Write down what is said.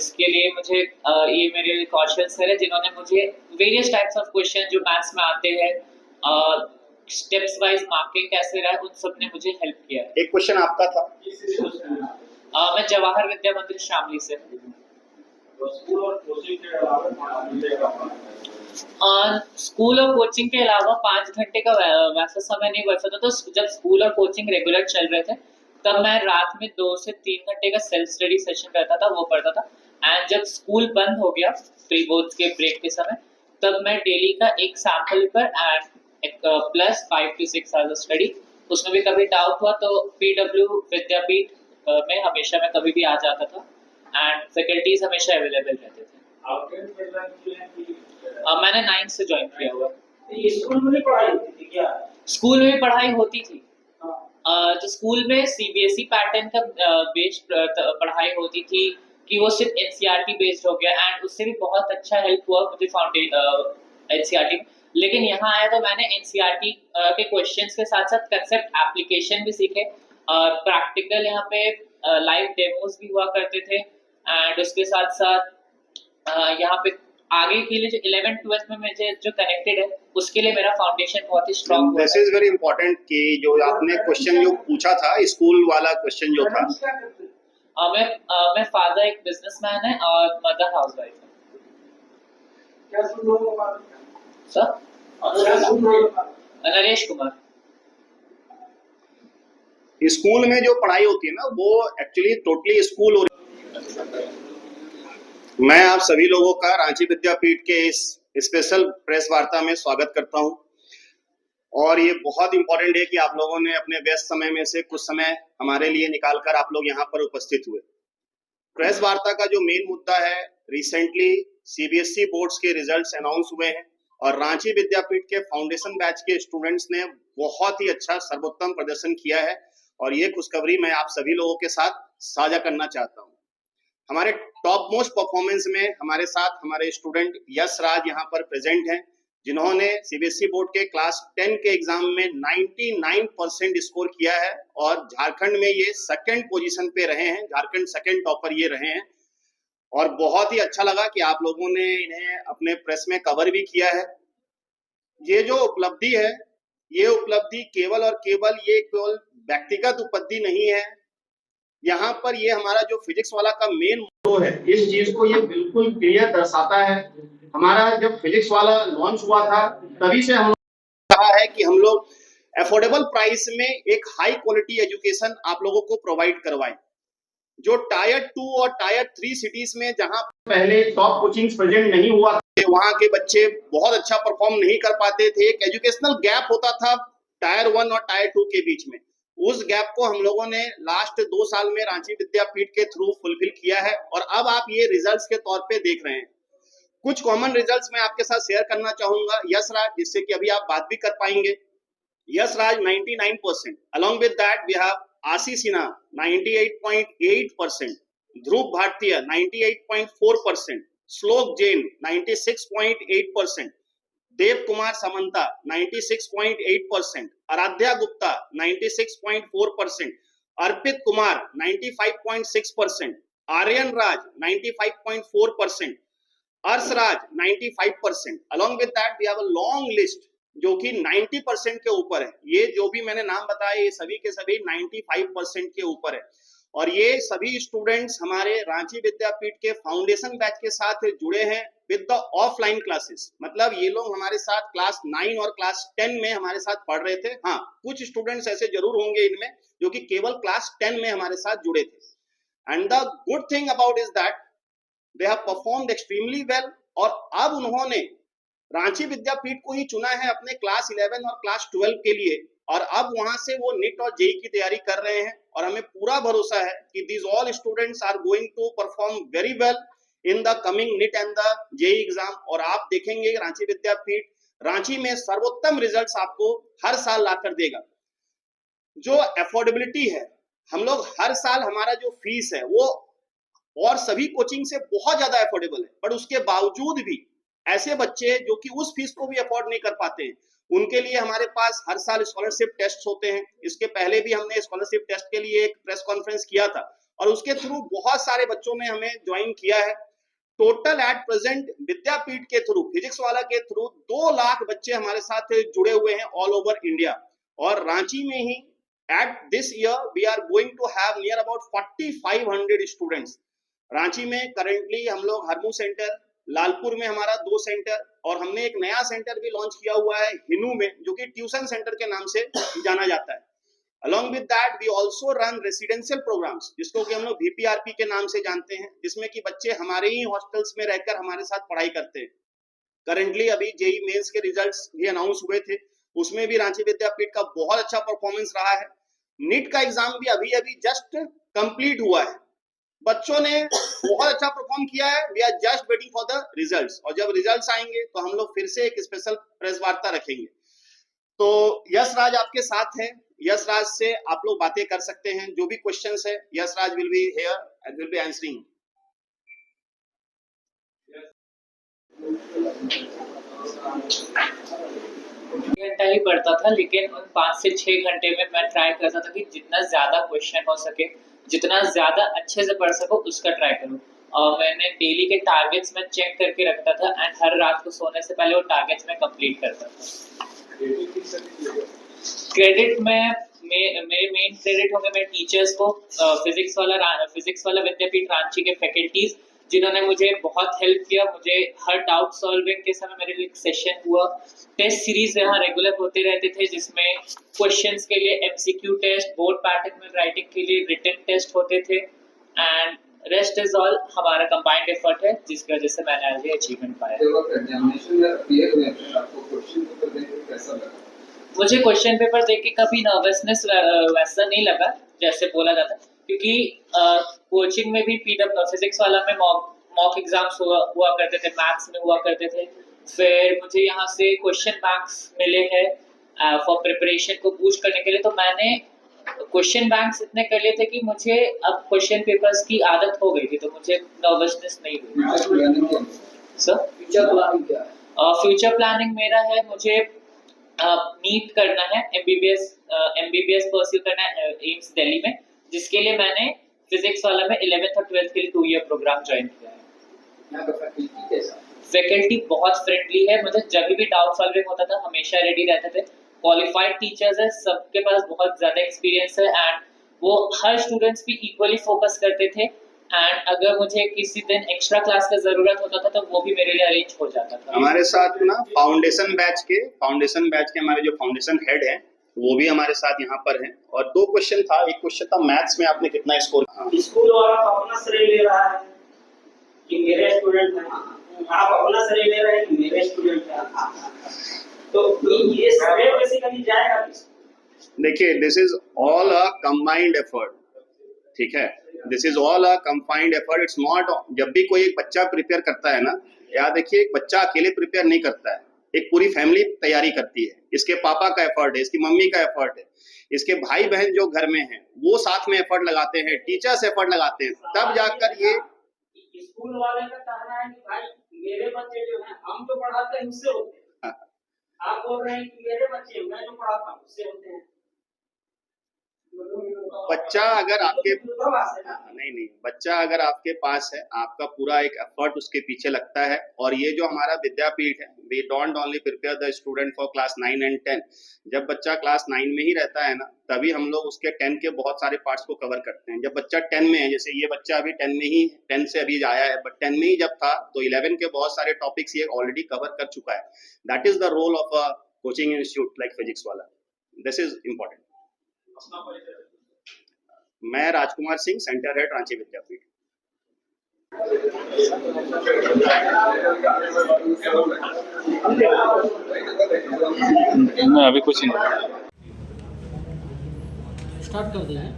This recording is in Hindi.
इसके लिए मुझे ये मेरे कौशल सर है जिन्होंने मुझे वेरियस टाइप्स ऑफ क्वेश्चन जो मैथ्स में आते हैं स्टेप्स वाइज मार्किंग कैसे रहा है उन सब ने मुझे हेल्प किया है। एक क्वेश्चन आपका था। मैं जवाहर विद्या मंदिर शामली से। स्कूल और कोचिंग के अलावा 5 घंटे का स्कूल और कोचिंग के अलावा 5 घंटे का वैसा समय नहीं बचा था। तो जब स्कूल और कोचिंग रेगुलर चल रहे थे तब मैं रात में 2 से 3 घंटे का सेल्फ स्टडी सेशन रहता था, वो पढ़ता था। एंड जब स्कूल बंद हो गया प्री बोर्ड्स के ब्रेक के समय, तब मैं डेली का एक सैम्पल पर एंड एक प्लस 5 to 6 आवर्स स्टडी। उसमें भी कभी डाउट हुआ तो पीडब्ल्यू विद्यापीठ में हमेशा मैं कभी भी आ जाता था एंड फैकल्टीज हमेशा अवेलेबल रहते थे। मैंने 9th से ज्वाइन किया हुआ। स्कूल में पढ़ाई होती थी क्या? स्कूल में पढ़ाई होती थी। तो स्कूल में सीबीएसई पैटर्न का बेस्ड पढ़ाई होती थी कि वो सिर्फ एनसीईआरटी बेस्ड हो गया एंड उससे भी बहुत अच्छा हेल्प हुआ मुझे एनसीईआरटी में। लेकिन यहाँ आया तो मैंने एनसीईआरटी के क्वेश्चंस के साथ साथ कंसेप्ट एप्लीकेशन भी सीखे। प्रैक्टिकल यहाँ पे लाइव डेमोज भी हुआ करते थे एंड उसके साथ साथ यहाँ पे आगे के लिए जो 11th 12th में मुझे जो कनेक्टेड है उसके लिए मेरा फाउंडेशन बहुत ही स्ट्रांग हुआ। दिस इज वेरी इंपॉर्टेंट कि जो आपने क्वेश्चन जो पूछा था स्कूल वाला क्वेश्चन जो था। मैं फादर एक बिजनेसमैन है और मदर हाउसवाइफ है। सर नरेश कुमार। स्कूल में जो पढ़ाई होती है ना वो एक्चुअली टोटली स्कूल हो। मैं आप सभी लोगों का रांची विद्यापीठ के इस स्पेशल प्रेस वार्ता में स्वागत करता हूं और ये बहुत इंपॉर्टेंट है कि आप लोगों ने अपने व्यस्त समय में से कुछ समय हमारे लिए निकालकर आप लोग यहाँ पर उपस्थित हुए। प्रेस वार्ता का जो मेन मुद्दा है, रिसेंटली सीबीएसई बोर्ड्स के रिजल्ट्स अनाउंस हुए हैं और रांची विद्यापीठ के फाउंडेशन बैच के स्टूडेंट्स ने बहुत ही अच्छा सर्वोत्तम प्रदर्शन किया है और ये खुशखबरी मैं आप सभी लोगों के साथ साझा करना चाहता हूँ। हमारे टॉप मोस्ट परफॉर्मेंस में हमारे साथ हमारे स्टूडेंट यश राज यहाँ पर प्रेजेंट हैं, जिन्होंने सीबीएसई बोर्ड के क्लास 10 के एग्जाम में 99% स्कोर किया है और झारखंड में ये सेकंड पोजीशन पे रहे हैं। झारखंड सेकंड टॉपर ये रहे हैं और बहुत ही अच्छा लगा कि आप लोगों ने इन्हें अपने प्रेस में कवर भी किया है। ये जो उपलब्धि है, ये उपलब्धि केवल और केवल ये केवल व्यक्तिगत उपलब्धि नहीं है। यहाँ पर ये हमारा जो फिजिक्स वाला का मेन मोटो है, इस चीज को ये बिल्कुल क्लियर दर्शाता है। हमारा जब फिजिक्स वाला लॉन्च हुआ था तभी से हम कहा है कि हम लोग अफोर्डेबल प्राइस में एक हाई क्वालिटी एजुकेशन आप लोगों को प्रोवाइड करवाएं। जो टायर 2 और टायर 3 सिटीज में जहां पहले टॉप कोचिंग्स प्रेजेंट नहीं हुआ थे, वहां के बच्चे बहुत अच्छा परफॉर्म नहीं कर पाते थे। एक एजुकेशनल गैप होता था टायर 1 और टायर 2 के बीच में। उस गैप को हम लोगों ने लास्ट 2 साल में रांची विद्यापीठ के थ्रू फुलफिल किया है और अब आप ये रिजल्ट्स के तौर पे देख रहे हैं। कुछ कॉमन रिजल्ट्स मैं आपके साथ शेयर करना चाहूंगा। यश राज, जिससे कि अभी आप बात भी कर पाएंगे। Yash Raj 99%, along with that we have आशीष सिन्हा 98.8%, ध्रुव भाटिया 98.4%, श्लोक जैन 96.8%, देव कुमार समंता 96.8%, आराध्या गुप्ता 96.4%, अर्पित कुमार 95.6%, आर्यन राज 95.4%, अर्शराज 95%। along with that we have a long list जो कि 90% के ऊपर है। ये जो भी मैंने नाम बताया ये सभी के सभी 95% के ऊपर है और ये सभी स्टूडेंट्स हमारे रांची विद्यापीठ के फाउंडेशन बैच के साथ जुड़े हैं विद द ऑफलाइन क्लासेस। मतलब ये लोग हमारे साथ क्लास 9 और क्लास 10 में हमारे साथ पढ़ रहे थे। हाँ, कुछ स्टूडेंट्स ऐसे जरूर होंगे इनमें जो कि केवल क्लास 10 में हमारे साथ जुड़े थे। And the good thing about is that they have performed extremely well और अब उन्होंने रांची विद्यापीठ को ही चुना है अपने क्लास 11 और क्लास 12 के लिए और अब वहां से वो नीट और जेईई की तैयारी कर रहे हैं और हमें पूरा भरोसा है कि these all students are going to perform very well in the coming NEET and the JEE exam. और आप देखेंगे रांची विद्यापीठ रांची में सर्वोत्तम रिजल्ट्स आपको हर साल लाकर देगा। जो अफोर्डेबिलिटी है, हम लोग हर साल हमारा जो फीस है वो और सभी कोचिंग से बहुत ज्यादा अफोर्डेबल है, पर उसके बावजूद भी ऐसे बच्चे जो कि उस फीस को भी अफोर्ड नहीं कर पाते हैं, उनके लिए हमारे पास हर साल स्कॉलरशिप टेस्ट होते हैं। इसके पहले भी हमने स्कॉलरशिप टेस्ट के लिए एक प्रेस कॉन्फ्रेंस किया था और उसके थ्रू बहुत सारे बच्चों ने हमें ज्वाइन किया है। टोटल एट प्रेजेंट विद्यापीठ के थ्रू, फिजिक्स वाला के थ्रू 2 लाख बच्चे हमारे साथ जुड़े हुए हैं ऑल ओवर इंडिया। और रांची में ही at this year we are going to have near about 4500 students. Ranchi में करेंटली हम लोग हरमू सेंटर, लालपुर में हमारा 2 सेंटर, और हमने एक नया सेंटर भी लॉन्च किया हुआ है हिनू में, जो कि ट्यूशन सेंटर के नाम से जाना जाता है। Along with that, we also run residential programs, जिसको कि हम लोग VPRP के नाम से जानते हैं, जिसमें कि बच्चे हमारे ही हॉस्टल्स में रहकर हमारे साथ पढ़ाई करते हैं। करेंटली अभी जेई मेंस के रिजल्ट्स भी अनाउंस हुए थे, उसमें भी रांची विद्यापीठ का बहुत अच्छा परफॉर्मेंस रहा है। नीट का एग्जाम भी अभी अभी जस्ट कंप्लीट हुआ है, बच्चों ने बहुत अच्छा परफॉर्म किया है। We are just waiting for the results, और जब रिजल्ट्स आएंगे तो हम लोग फिर से एक स्पेशल प्रेस वार्ता रखेंगे। तो यश राज आपके साथ है, यश राज से आप लोग बातें कर सकते हैं, जो भी क्वेश्चंस है Yash Raj will be here and will be answering. घंटा ही पढ़ता था, लेकिन उन 5 से 6 घंटे में मैं ट्राई करता था कि जितना ज्यादा क्वेश्चन हो सके, जितना ज्यादा अच्छे से पढ़ सको उसका ट्राई करूं। और मैंने डेली के टारगेट्स में चेक करके रखता था एंड हर रात को सोने से पहले वो टारगेट्स में कंप्लीट करता था। क्रेडिट में मेरे मेन क्रेडिट होंगे मेरे टीचर्स को, फिजिक्स वाला विद्यापीठ रांची के फैकल्टीज, जिन्होंने मुझे बहुत हेल्प किया। मुझे हर डाउट सॉल्विंग के समय मेरे लिए सेशन हुआ। टेस्ट सीरीज यहाँ रेगुलर होते रहते थे, जिसमें क्वेश्चंस के लिए एमसीक्यू टेस्ट, बोर्ड पैटर्न में राइटिंग के लिए रिटन टेस्ट होते थे, एंड रेस्ट इज ऑल हमारा कंबाइंड एफर्ट है, जिसकी वजह से मैंने आज ये अचीवमेंट पाया। मुझे क्वेश्चन पेपर देख के कभी नर्वसनेस वैसा नहीं लगा जैसे बोला जाता, क्योंकि कोचिंग में भी फिजिक्स वाला में मॉक एग्जाम्स हुआ करते थे, मैथ्स में हुआ करते थे। फिर मुझे यहाँ से क्वेश्चन बैंक्स मिले हैं फॉर प्रिपरेशन को बूस्ट करने के लिए, तो मैंने क्वेश्चन बैंक्स इतने कर लिए थे कि मुझे अब क्वेश्चन पेपर्स की आदत हो गई थी, तो मुझे नर्वसनेस नहीं हुई। सर फ्यूचर प्लानिंग मेरा है, मुझे नीट करना है, एमबीबीएस परस्यू करना है एम्स दिल्ली में, जिसके लिए मैंने फिजिक्स वाला में 11th और 12th के लिए 2 ईयर प्रोग्राम ज्वाइन किया है। यहाँ का फैकल्टी कैसा? फैकल्टी बहुत फ्रेंडली है, मुझे जब भी डाउट सॉल्विंग होता था हमेशा रेडी रहते थे। क्वालिफाइड टीचर्स है, सबके पास बहुत ज्यादा एक्सपीरियंस है, एंड वो हर स्टूडेंट्स पे इक्वली फोकस करते थे। एंड अगर मुझे किसी दिन एक्स्ट्रा क्लास का जरूरत होता था तो वो भी मेरे लिए अरेंज हो जाता था। हमारे साथ ना फाउंडेशन बैच के हमारे जो फाउंडेशन हेड हैं वो भी हमारे साथ यहाँ पर हैं। और 2 क्वेश्चन था, एक क्वेश्चन था मैथ्स में आपने कितना स्कोर? स्कूल वाला तो अपना श्रेय ले रहा है कि मेरे स्टूडेंट हैं, आप अपना श्रेय ले रहे हैं कि मेरे स्टूडेंट हैं, तो ये श्रेय बेसिकली जाएगा किसको? देखिए, this is all a combined effort, ठीक है, this is all a combined effort. It's not, जब भी कोई एक बच्चा प्रिपेयर करता है ना, याद रखिए एक बच्चा अकेले प्रिपेयर नहीं करता है, एक पूरी फैमिली तैयारी करती है। इसके पापा का एफर्ट है, इसकी मम्मी का एफर्ट है, इसके भाई बहन जो घर में हैं वो साथ में एफर्ट लगाते हैं, टीचर्स एफर्ट लगाते हैं, तब जाकर ये स्कूल वाले का कहना है कि भाई मेरे बच्चे जो हैं हम जो पढ़ाते हैं उससे होते हैं, आप बोल रहे हैं कि मेरे बच्चे मैं जो पढ़ाता हूँ उससे होते हैं। बच्चा अगर आपके नहीं बच्चा अगर आपके पास है, आपका पूरा एक एफर्ट उसके पीछे लगता है। और ये जो हमारा विद्यापीठ है, we don't only prepare the student for class 9 and 10। जब बच्चा क्लास 9 में ही रहता है ना, तभी हम लोग उसके 10 के बहुत सारे पार्ट्स को कवर करते हैं। जब बच्चा 10 में है, जैसे ये बच्चा अभी 10 में ही 10 से अभी आया है, बट 10 में ही जब था तो 11 के बहुत सारे टॉपिक्स ये ऑलरेडी कवर कर चुका है। That is the role of a coaching institute like Physics Wallah. This is important. मैं राजकुमार सिंह, सेंटर हेड रांची विद्यापीठ। मैं अभी कुछ नहीं स्टार्ट कर दिया है।